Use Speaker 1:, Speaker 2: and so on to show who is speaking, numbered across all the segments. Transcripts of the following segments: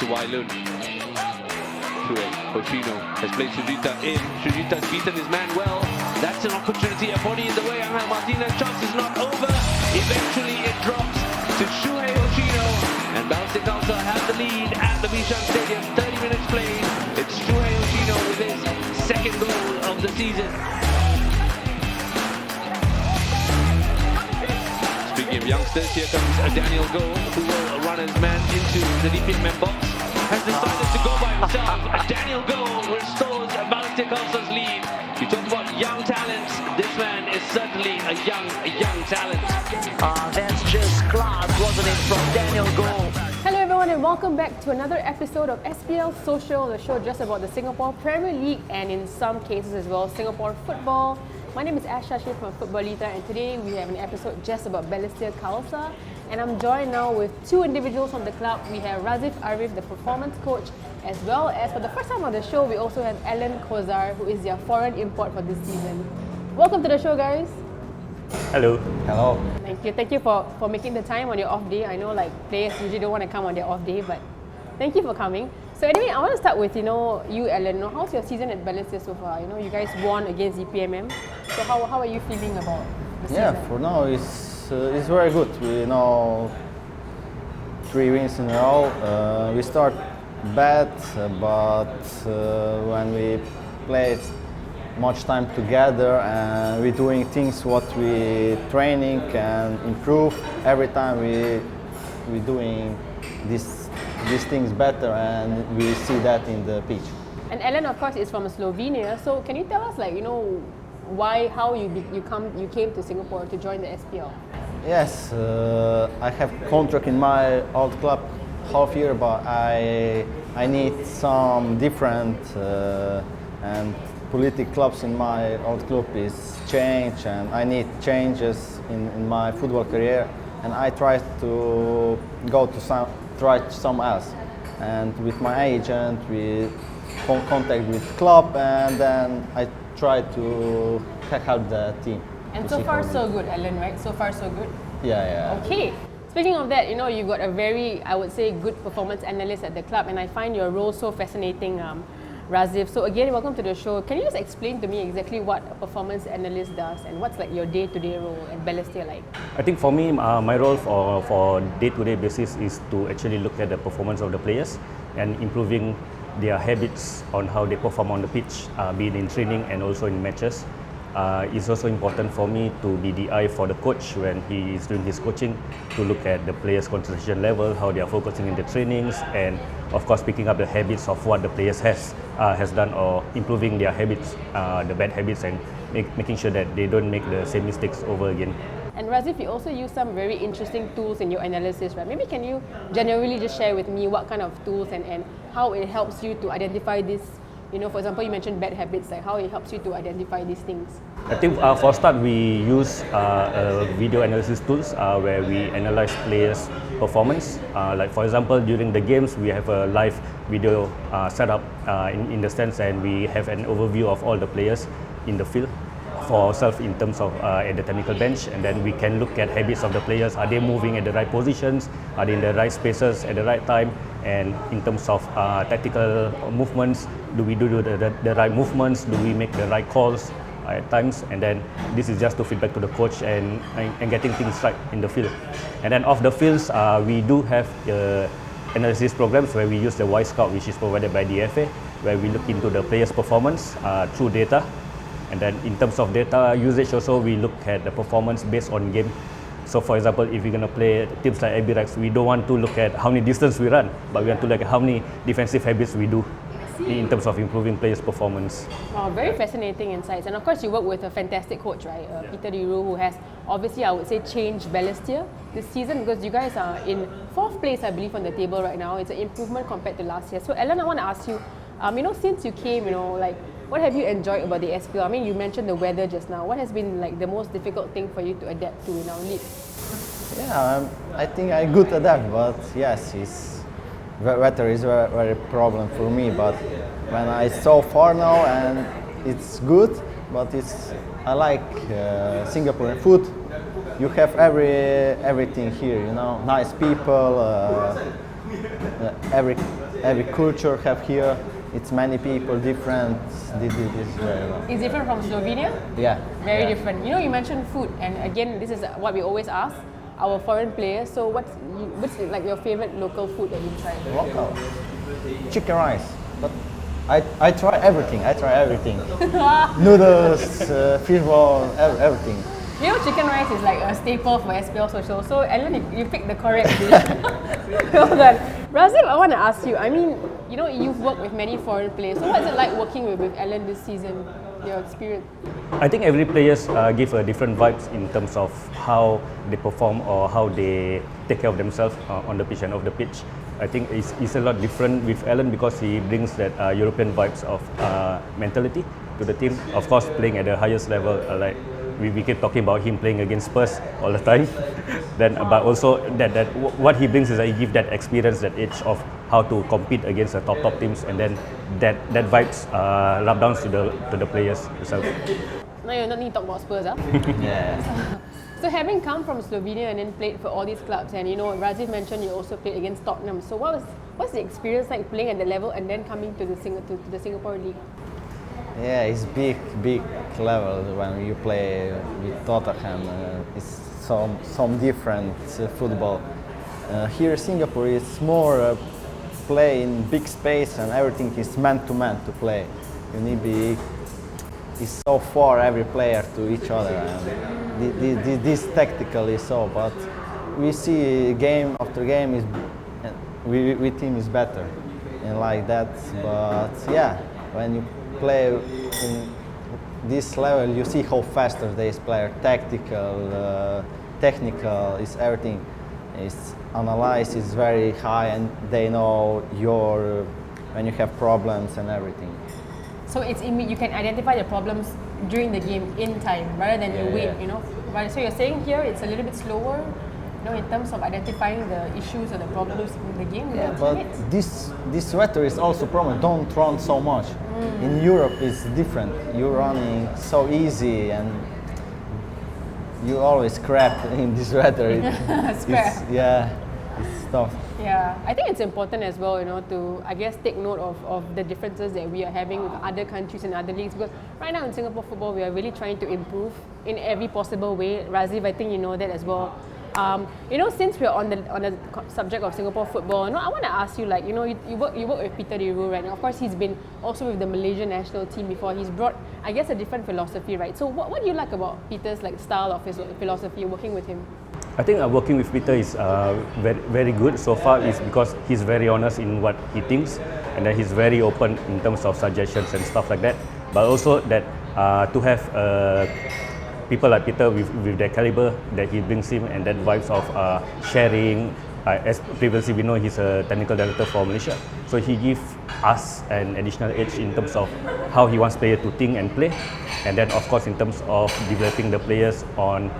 Speaker 1: Wailun. Hoshino has played Sujita in. Sujita's beaten his man well. That's an opportunity. A body in the way. Angel Martinez's chance is not over. Eventually it drops to Shuhei Hoshino. And Balestier Khalsa have the lead at the Bishan Stadium. 30 minutes played. It's Shuhei Hoshino with his second goal of the season. Speaking of youngsters, here comes Daniel Go, who will run his man into the deep man box. Has decided to go by himself. Daniel Go restores Balestier Khalsa's lead. You talk about young talents. This man is certainly a young talent.
Speaker 2: That's just class, wasn't it, from Daniel Go?
Speaker 3: Hello everyone and welcome back to another episode of SPL Social, the show just about the Singapore Premier League and in some cases as well, Singapore football. My name is Asha from Football Leader and today we have an episode just about Balestier Khalsa. And I'm joined now with two individuals from the club. We have Razif Ariff, the performance coach, as well as for the first time on the show, we also have Alen Kozar, who is their foreign import for this season. Welcome to the show, guys.
Speaker 4: Hello.
Speaker 5: Hello.
Speaker 3: Thank you for making the time on your off day. I know like players usually don't want to come on their off day, but thank you for coming. So anyway, I want to start with you, Alen. How's your season at Balestier so far? You guys won against EPMM. So how are you feeling about the season?
Speaker 5: Yeah, for now it's very good. We know 3 wins in a row. We start bad, but when we play much time together and we're doing things what we training and improve every time we doing these things better and we see that in the pitch.
Speaker 3: And Alen, of course, is from Slovenia. So can you tell us, how you came to Singapore to join the SPL?
Speaker 5: Yes, I have contract in my old club half year, but I need some different and political clubs in my old club is change, and I need changes in my football career, and I try to go to try some else, and with my agent we contact with club, and then I try to help the team.
Speaker 3: And so far so good, Alen, right? So far so good?
Speaker 5: Yeah.
Speaker 3: Okay. Speaking of that, you've got a very, I would say, good performance analyst at the club, and I find your role so fascinating, Razif. So again, welcome to the show. Can you just explain to me exactly what a performance analyst does and what's like your day-to-day role at Balestier like?
Speaker 4: I think for me, my role for day-to-day basis is to actually look at the performance of the players and improving their habits on how they perform on the pitch, be it in training and also in matches. It's also important for me to be the eye for the coach when he is doing his coaching, to look at the players' concentration level, how they are focusing in the trainings, and of course picking up the habits of what the players has done, or improving their habits, the bad habits, and making sure that they don't make the same mistakes over again.
Speaker 3: And Razif, you also use some very interesting tools in your analysis, right? Maybe can you generally just share with me what kind of tools and how it helps you to identify this? For example, you mentioned bad habits, like how it helps you to identify these things.
Speaker 4: I think for start, we use video analysis tools where we analyze players' performance. Like for example, during the games, we have a live video setup in the stands, and we have an overview of all the players in the field for ourselves in terms of at the technical bench, and then we can look at habits of the players. Are they moving at the right positions? Are they in the right spaces at the right time? And in terms of tactical movements, do we do the right movements? Do we make the right calls at times? And then this is just to feedback to the coach and getting things right in the field. And then off the fields, we do have analysis programs where we use the Y Scout, which is provided by the FA, where we look into the players' performance through data. And then in terms of data usage also, we look at the performance based on game. So for example, if we're going to play teams like AB Rex, we don't want to look at how many distance we run, but we want to look at how many defensive habits we do in terms of improving players' performance.
Speaker 3: Wow, very fascinating insights. And of course, you work with a fantastic coach, right? Peter Diru, who has obviously, I would say, changed Balestier this season, because you guys are in 4th place, I believe, on the table right now. It's an improvement compared to last year. So Alen, I want to ask you, since you came, what have you enjoyed about the SPL? I mean, you mentioned the weather just now. What has been like the most difficult thing for you to adapt to in our league?
Speaker 5: Yeah, I think I good adapt, but yes, weather is very problem for me. But when I so far now, and it's good, but I like Singaporean food. You have everything here, nice people, every culture have here. It's many people different. This very well.
Speaker 3: It's different from Slovenia?
Speaker 5: Yeah.
Speaker 3: Very
Speaker 5: yeah.
Speaker 3: different. You know, you mentioned food, and again, this is what we always ask our foreign players. So what's like your favorite local food that you tried?
Speaker 5: Local. Chicken rice. But I try everything. Noodles, fish ball, everything.
Speaker 3: You know, chicken rice is like a staple for SPL Social. So Alen, you picked the correct dish. Well done. Razif, I want to ask you. I mean, you know, you've worked with many foreign players. So what's it like working with Alen this season? Your experience?
Speaker 4: I think every players give a different vibes in terms of how they perform or how they take care of themselves on the pitch and off the pitch. I think it's a lot different with Alen because he brings that European vibes of mentality to the team. Of course, playing at the highest level, like we keep talking about him playing against Spurs all the time. But also that what he brings is that he gives that experience, that edge of how to compete against the top teams, and then that vibes rub down to the players themselves.
Speaker 3: Now you're not need to talk about Spurs, huh?
Speaker 5: Yeah.
Speaker 3: So having come from Slovenia and then played for all these clubs, and you know, Razif mentioned you also played against Tottenham. So what's the experience like playing at the level and then coming to the Singapore League?
Speaker 5: Yeah, it's big level when you play with Tottenham. It's some different football. Here in Singapore, it's more play in big space and everything is man to play. You need be is so far every player to each other, and this tactically so. But we see game after game is we team is better and like that. But yeah, when you play in this level, you see how faster these players, technical is everything. Is analyzed is very high, and they know when you have problems and everything.
Speaker 3: So it's you can identify the problems during the game in time rather than you wait.
Speaker 5: Yeah.
Speaker 3: You know. Right. So you're saying here it's a little bit slower, you know, in terms of identifying the issues or the problems in the game.
Speaker 5: Yeah, but this weather is also problem. Don't run so much. In Europe, it's different. You're running so easy, and you always crap in this weather. It's tough.
Speaker 3: Yeah, I think it's important as well, you know, to I guess take note of the differences that we are having with other countries and other leagues, because right now in Singapore football we are really trying to improve in every possible way. Razif, I think you know that as well. You know, since we're on the subject of Singapore football, you know, I want to ask you, like, you know, you work with Peter Diru right now. Of course, he's been also with the Malaysian national team before. He's brought, I guess, a different philosophy, right? So, what do you like about Peter's like style of his philosophy working with him?
Speaker 4: I think working with Peter is very good so far, is because he's very honest in what he thinks, and then he's very open in terms of suggestions and stuff like that. But also that to have people like Peter with their caliber that he brings him, and that vibes of sharing. As previously we know, he's a technical director for Malaysia, so he gives us an additional edge in terms of how he wants players to think and play, and then of course in terms of developing the players on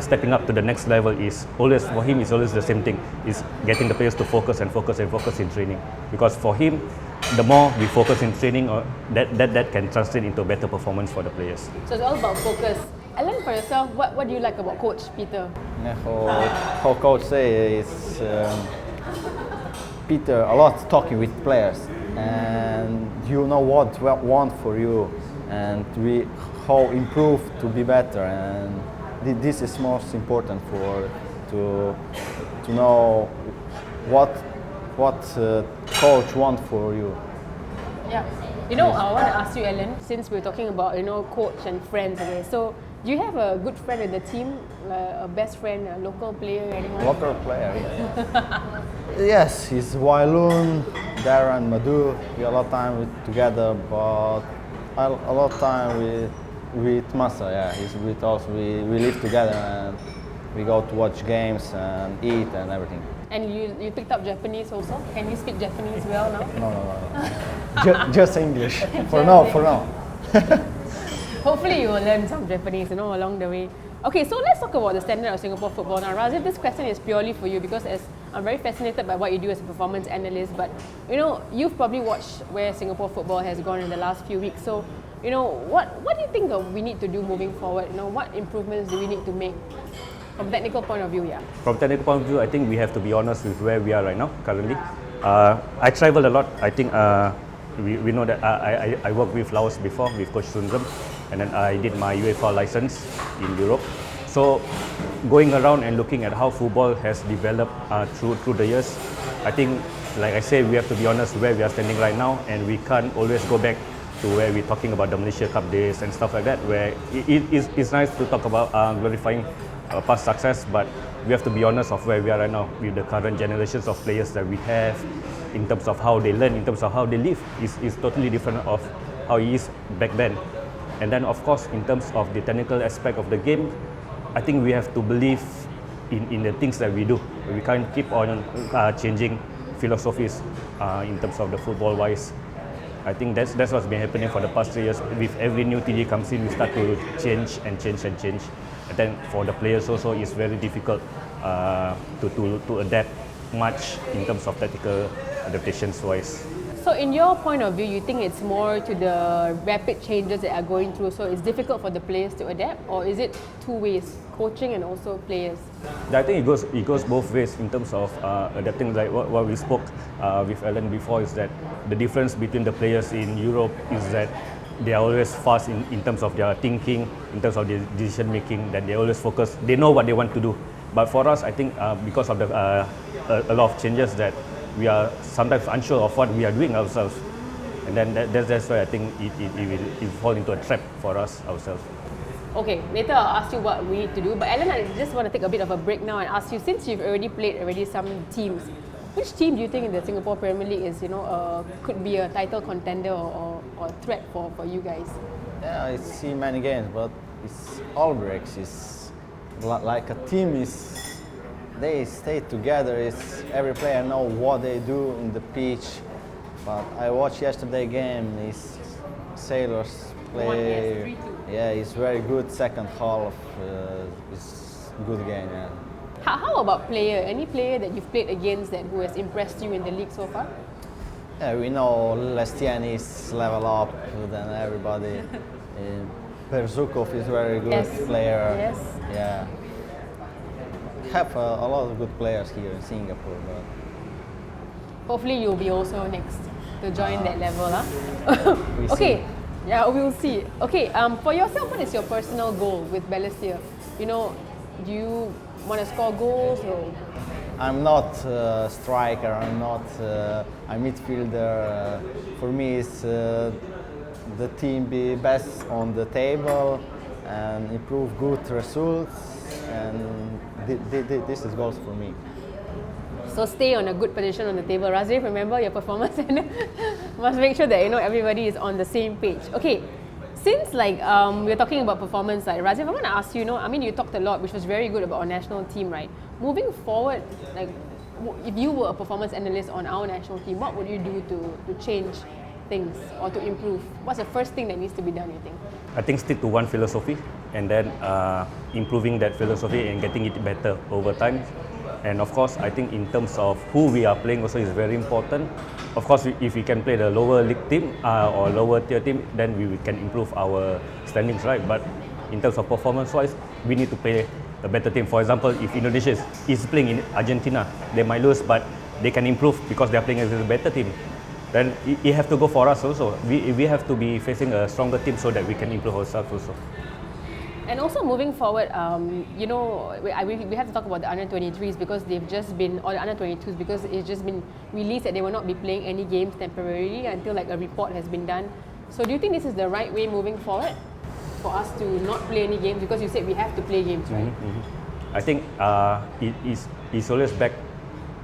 Speaker 4: stepping up to the next level is always, for him, is always the same thing, is getting the players to focus in training, because for him, the more we focus in training, that can translate into better performance for the players.
Speaker 3: So it's all about focus. Alen, for yourself, what do you like about Coach Peter?
Speaker 5: Yeah, how coach say is Peter a lot talking with players, and you know what want for you, and how improve to be better, and this is most important to know what coach want for you.
Speaker 3: Yeah, you know, I want to ask you, Alen, since we're talking about, you know, coach and friends. Okay, so do you have a good friend in the team, a best friend, a local player, anyone?
Speaker 5: Local player, yes. Yes, he's Wailun, Darren, Madhu. We a lot of time together, but a lot of time with Masa. Yeah, he's with us. We live together and we go to watch games and eat and everything.
Speaker 3: And you picked up Japanese also? Can you speak Japanese well now?
Speaker 5: No. Just English. For now.
Speaker 3: Hopefully you will learn some Japanese, you know, along the way. Okay, so let's talk about the standard of Singapore football now. Razif, this question is purely for you, because I'm very fascinated by what you do as a performance analyst, but you know, you've probably watched where Singapore football has gone in the last few weeks. So, you know, what do you think we need to do moving forward? You know, what improvements do we need to make from technical point of view? Yeah.
Speaker 4: From technical point of view, I think we have to be honest with where we are right now, currently. I travel a lot. I think we know that I worked with Laos before with Coach Sunzam, and then I did my UEFA license in Europe. So going around and looking at how football has developed through the years, I think, like I say, we have to be honest where we are standing right now, and we can't always go back to where we're talking about the Malaysia Cup days and stuff like that, where it's nice to talk about glorifying past success, but we have to be honest of where we are right now with the current generations of players that we have, in terms of how they learn, in terms of how they live, is totally different of how it is back then. And then of course, in terms of the technical aspect of the game, I think we have to believe in the things that we do. We can't keep on changing philosophies in terms of the football-wise. I think that's what's been happening for the past 3 years. With every new TD comes in, we start to change and change and change. And then for the players also, it's very difficult to adapt much in terms of tactical adaptations-wise.
Speaker 3: So in your point of view, you think it's more to the rapid changes that are going through, so it's difficult for the players to adapt, or is it two ways, coaching and also players?
Speaker 4: I think it goes both ways in terms of adapting. Like what we spoke with Alen before, is that the difference between the players in Europe is that they are always fast in terms of their thinking, in terms of their decision making, that they always focus, they know what they want to do. But for us, I think because of the a lot of changes, that we are sometimes unsure of what we are doing ourselves, and then that's why I think it fall into a trap for us ourselves.
Speaker 3: Okay, later I'll ask you what we need to do, but Alen, I just want to take a bit of a break now and ask you, since you've already played some teams, which team do you think in the Singapore Premier League is, could be a title contender or threat for you guys?
Speaker 5: Yeah, I see many games, but it's all breaks. It's like a team they stay together. It's every player know what they do in the pitch. But I watched yesterday game. It's Sailors play. Yeah, it's very good second half. It's good game. Yeah.
Speaker 3: How about player? Any player that you've played against that who has impressed you in the league so far?
Speaker 5: Yeah, we know Balestier is level up than everybody. Perzukov is very good player.
Speaker 3: Yes.
Speaker 5: Yeah. Have a lot of good players here in Singapore, but
Speaker 3: hopefully you'll be also next to join that level, huh? Okay.
Speaker 5: See.
Speaker 3: Yeah, we'll see. Okay. For yourself, what is your personal goal with Balestier? Do you want to score goals or?
Speaker 5: I'm not a striker. I'm not a midfielder. For me, it's the team be best on the table and improve good results. And this is goals for me.
Speaker 3: So stay on a good position on the table. Razif, remember your performance and must make sure that everybody is on the same page. Okay, since we're talking about performance, Razif, I want to ask you, you talked a lot, which was very good about our national team, right? Moving forward, if you were a performance analyst on our national team, what would you do to change things or to improve? What's the first thing that needs to be done, you think?
Speaker 4: I think stick to one philosophy, and then improving that philosophy and getting it better over time. And of course, I think in terms of who we are playing also is very important. Of course, if we can play the lower league team or lower tier team, then we can improve our standings, right? But in terms of performance-wise, we need to play a better team. For example, if Indonesia is playing in Argentina, they might lose, but they can improve because they are playing against a better team. Then it have to go for us also. We have to be facing a stronger team so that we can improve ourselves also.
Speaker 3: And also moving forward, we have to talk about the under-23s because they've just been, or the under-22s, because it's just been released that they will not be playing any games temporarily until a report has been done. So do you think this is the right way moving forward for us to not play any games? Because you said we have to play games, right?
Speaker 4: Mm-hmm. I think it's always back,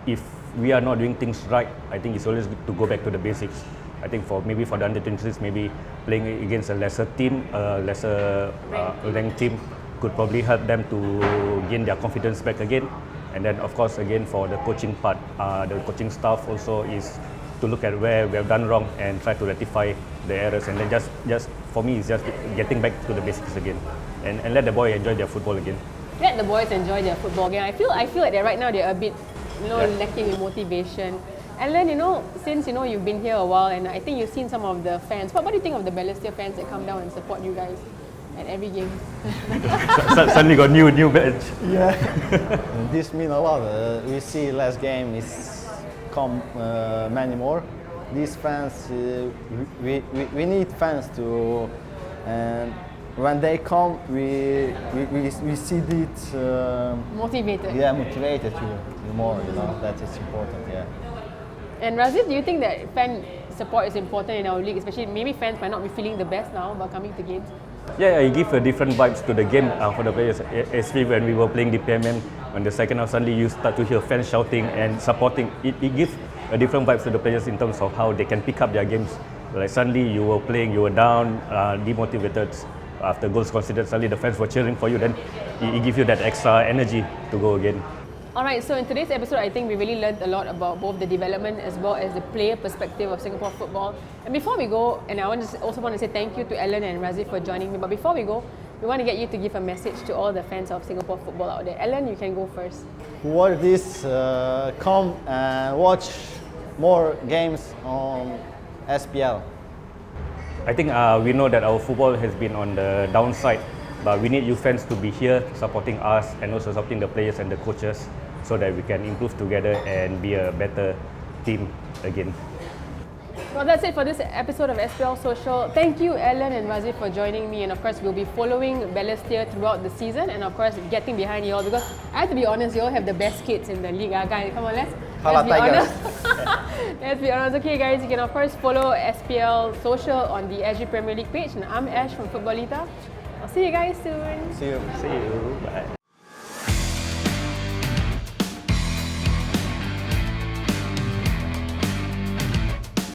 Speaker 4: if we are not doing things right, I think it's always good to go back to the basics. I think for the under-23s, maybe playing against a lesser team, lesser ranked team could probably help them to gain their confidence back again. And then of course again for the coaching part, the coaching staff also is to look at where we have done wrong and try to rectify the errors. And then just for me, it's just getting back to the basics again and let the boys enjoy their football again.
Speaker 3: Let the boys enjoy their football again. I feel like right now they're a bit lacking in motivation. And then, since you've been here a while, and I think you've seen some of the fans. What do you think of the Balestier fans that come down and support you guys at every game?
Speaker 4: Suddenly got new badge.
Speaker 5: Yeah. This means a lot. We see last game is come many more. These fans, we need fans to, and when they come, we see it.
Speaker 3: Motivated.
Speaker 5: Yeah, motivated you more. You know, that is important. Yeah.
Speaker 3: And Razif, do you think that fan support is important in our league, especially maybe fans might not be feeling the best now about coming to games?
Speaker 4: Yeah, it gives a different vibes to the game for the players. Especially when we were playing the PMM, when the second half suddenly you start to hear fans shouting and supporting, it gives a different vibes to the players in terms of how they can pick up their games. Like suddenly you were playing, you were down, demotivated. After goals conceded, suddenly the fans were cheering for you. Then it gives you that extra energy to go again.
Speaker 3: Alright, so in today's episode, I think we really learned a lot about both the development as well as the player perspective of Singapore football. And before we go, and I also want to say thank you to Alen and Razif for joining me. But before we go, we want to get you to give a message to all the fans of Singapore football out there. Alen, you can go first.
Speaker 5: Watch this, come and watch more games on SPL.
Speaker 4: I think we know that our football has been on the downside, but we need you fans to be here supporting us and also supporting the players and the coaches so that we can improve together and be a better team again.
Speaker 3: Well, that's it for this episode of SPL Social. Thank you, Alen and Razif, for joining me. And of course, we'll be following Balestier throughout the season and of course, getting behind you all because I have to be honest, you all have the best kids in the league. Guys, come on, let's be honest. Let's be honest. Okay, guys, you can of course follow SPL Social on the SG Premier League page. And I'm Ash from Footballita. I'll see you guys soon.
Speaker 5: See you.
Speaker 4: See you. Bye.